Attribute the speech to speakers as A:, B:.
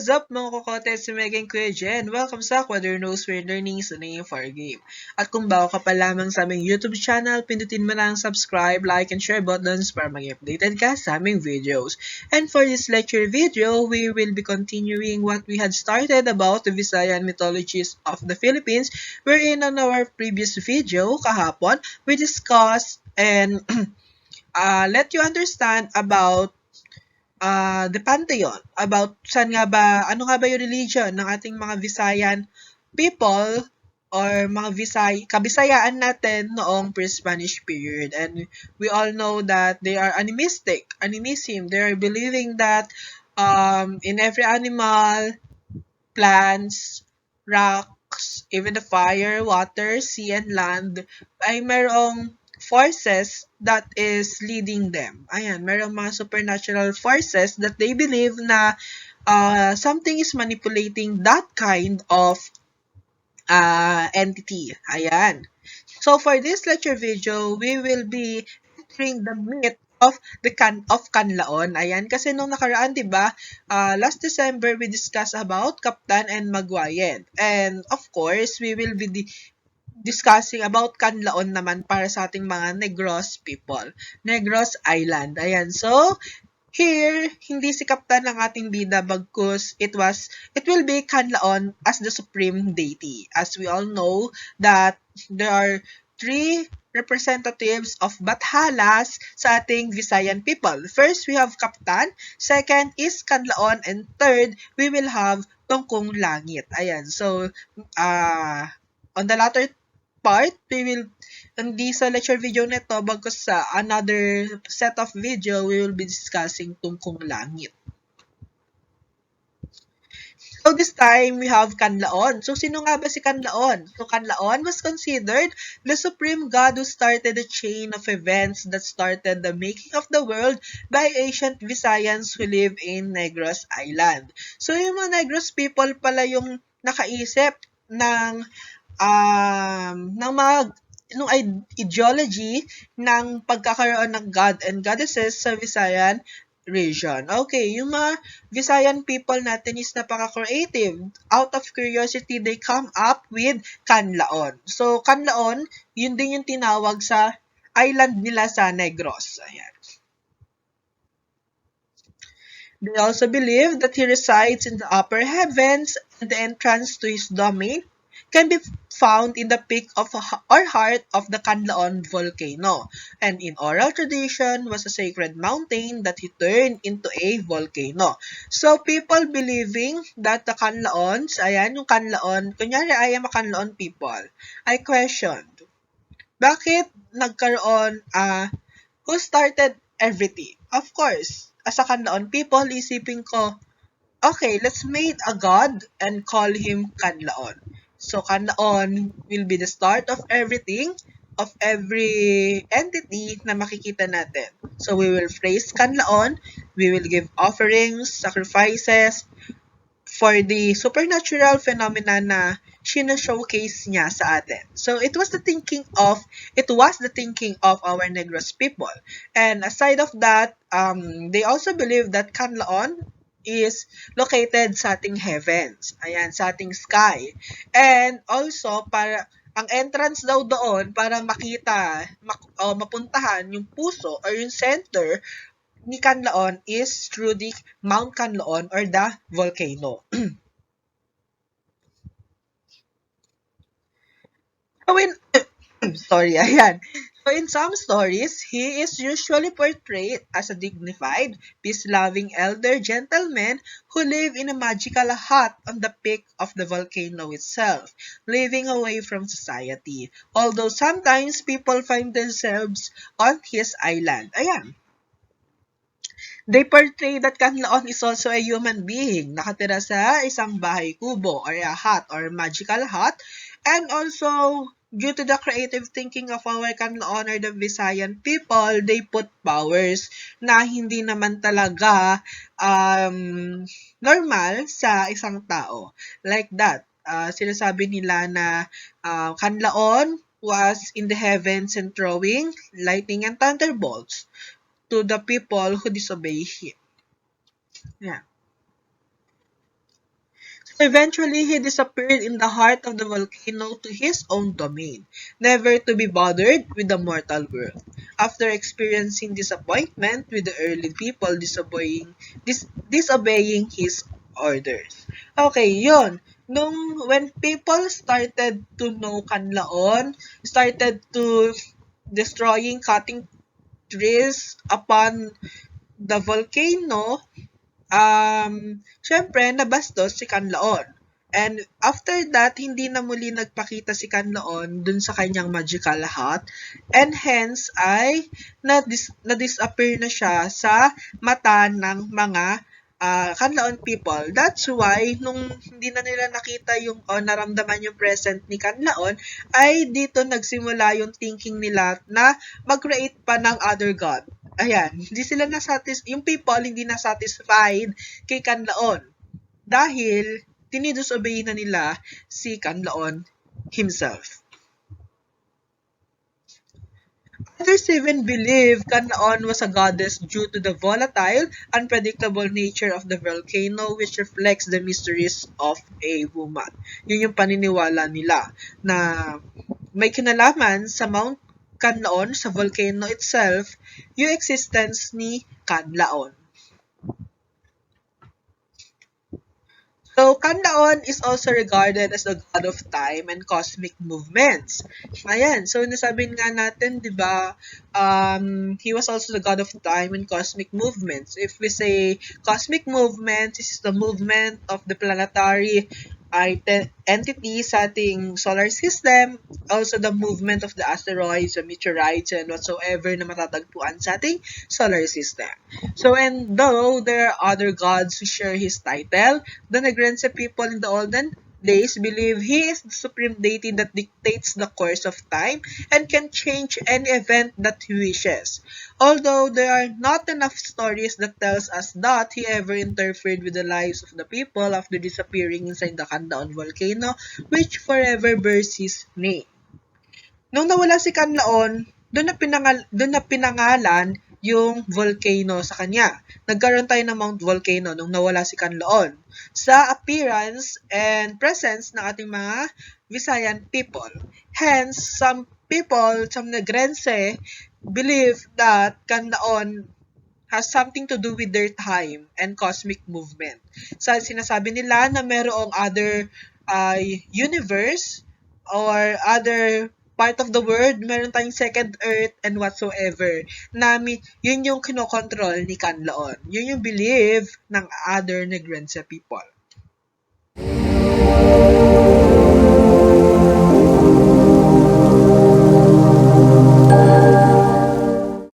A: What's up mga kokote, si Megan Kuya Jen. Welcome sa Kuwaderknows, where learning is the name for a game. At kung bago ka pa lamang sa aming YouTube channel, pindutin mo na ang subscribe, like, and share buttons para maging updated ka sa aming videos. And for this lecture video, we will be continuing what we had started about the Visayan mythologies of the Philippines, wherein on our previous video, kahapon, we discussed and let you understand about the pantheon, about ano nga ba yung religion ng ating mga Visayan people or mga kabisayaan natin noong pre-Spanish period. And we all know that they are animism. They are believing that in every animal, plants, rocks, even the fire, water, sea, and land, ay mayroong forces that is leading them. Ayan, mayroong mga supernatural forces that they believe na something is manipulating that kind of entity. Ayan. So for this lecture video, we will be featuring the myth of Kanlaon. Ayan, kasi nung nakaraan, 'di ba? Last December we discussed about Kaptan and Magwayen. And of course, we will be discussing about Kanlaon naman para sa ating mga Negros people. Negros Island. Ayan. So, here, hindi si Kaptan ang ating bida bagkus it will be Kanlaon as the supreme deity. As we all know that there are three representatives of Bathalas sa ating Visayan people. First, we have Kaptan. Second is Kanlaon. And third, we will have Tungkong Langit. Ayan. So, on the latter part, we will, hindi sa lecture video nito, bagkus sa another set of video, we will be discussing Tungkong Langit. So this time, we have Kanlaon. So sino nga ba si Kanlaon? So Kanlaon was considered the supreme god who started a chain of events that started the making of the world by ancient Visayans who live in Negros Island. So yung mga Negros people pala yung nakaisip ng mga nung ideology ng pagkakaroon ng god and goddesses sa Visayan region. Okay, yung mga Visayan people natin is napaka-creative. Out of curiosity, they come up with Kanlaon. So, Kanlaon, yun din yung tinawag sa island nila sa Negros. Ayan. They also believe that he resides in the upper heavens and the entrance to his domain can be found in the peak of or heart of the Kanlaon volcano, and in oral tradition was a sacred mountain that he turned into a volcano. So people believing that the Kanlaons, ayan yung Kanlaon, kunyari I am a Kanlaon people, I questioned, bakit nagkaroon, who started everything? Of course, as a Kanlaon people, isipin ko, okay, let's make a god and call him Kanlaon. So, Kanlaon will be the start of everything, of every entity na makikita natin. So, we will praise Kanlaon, we will give offerings, sacrifices, for the supernatural phenomena na showcase niya sa atin. So, it was the thinking of our Negros people. And aside of that, they also believe that Kanlaon is located sa ating heavens. Ayan, sa ating sky. And also, para ang entrance daw doon para makita o mapuntahan yung puso or yung center ni Kanlaon is through the Mount Kanlaon or the volcano. Ayan. So in some stories, he is usually portrayed as a dignified, peace-loving elder gentleman who live in a magical hut on the peak of the volcano itself, living away from society. Although sometimes people find themselves on his island. Ayan. They portray that Kanlaon is also a human being, nakatira sa isang bahay kubo or a hut or magical hut. And also, due to the creative thinking of our Kanlaon or the Visayan people, they put powers na hindi naman talaga normal sa isang tao. Like that. Sinasabi nila na Kanlaon was in the heavens and throwing lightning and thunderbolts to the people who disobey him. Yeah. Eventually, he disappeared in the heart of the volcano to his own domain, never to be bothered with the mortal world. After experiencing disappointment with the early people disobeying his orders. Okay, yun. When people started to know Kanlaon, started to cutting trees upon the volcano, syempre nabastos si Kanlaon. And after that, hindi na muli nagpakita si Kanlaon dun sa kanyang magical hat. And hence ay na-disappear na siya sa mata ng mga Kanlaon people. That's why, nung hindi na nila nakita yung naramdaman yung present ni Kanlaon, ay dito nagsimula yung thinking nila na mag-create pa ng other god. Ayan, hindi sila yung people hindi na satisfied kay Kanlaon dahil tinidisobey na nila si Kanlaon himself. Others even believe Kan-Laon was a goddess due to the volatile, unpredictable nature of the volcano which reflects the mysteries of a woman. Yun yung paniniwala nila na may kinalaman sa Mount Kan-Laon, sa volcano itself, yung existence ni Kan-Laon. So, Kanlaon is also regarded as the god of time and cosmic movements. Ayan, so nasabi nga natin, di ba, he was also the god of time and cosmic movements. If we say cosmic movements, this is the movement of the planetary entities sa ating solar system, also the movement of the asteroids, the meteorites, and whatsoever na matatagpuan sa ating solar system. So, and though there are other gods who share his title, the Negrense people in the olden days believe he is the supreme deity that dictates the course of time and can change any event that he wishes. Although there are not enough stories that tells us that he ever interfered with the lives of the people after disappearing inside the Kan-Laon volcano, which forever bears his name. Nung nawala si Kanlaon, doon na pinangalan yung volcano sa kanya. Nagkaroon tayo ng Mount Volcano nung nawala si Kanlaon. Sa appearance and presence ng ating mga Visayan people. Hence, some Negrense, believe that Kanlaon has something to do with their time and cosmic movement. So, sinasabi nila na merong other universe or other part of the world, meron tayong second earth and whatsoever, na yun yung kinokontrol ni Kanlaon. Yun yung believe ng other Negrense people.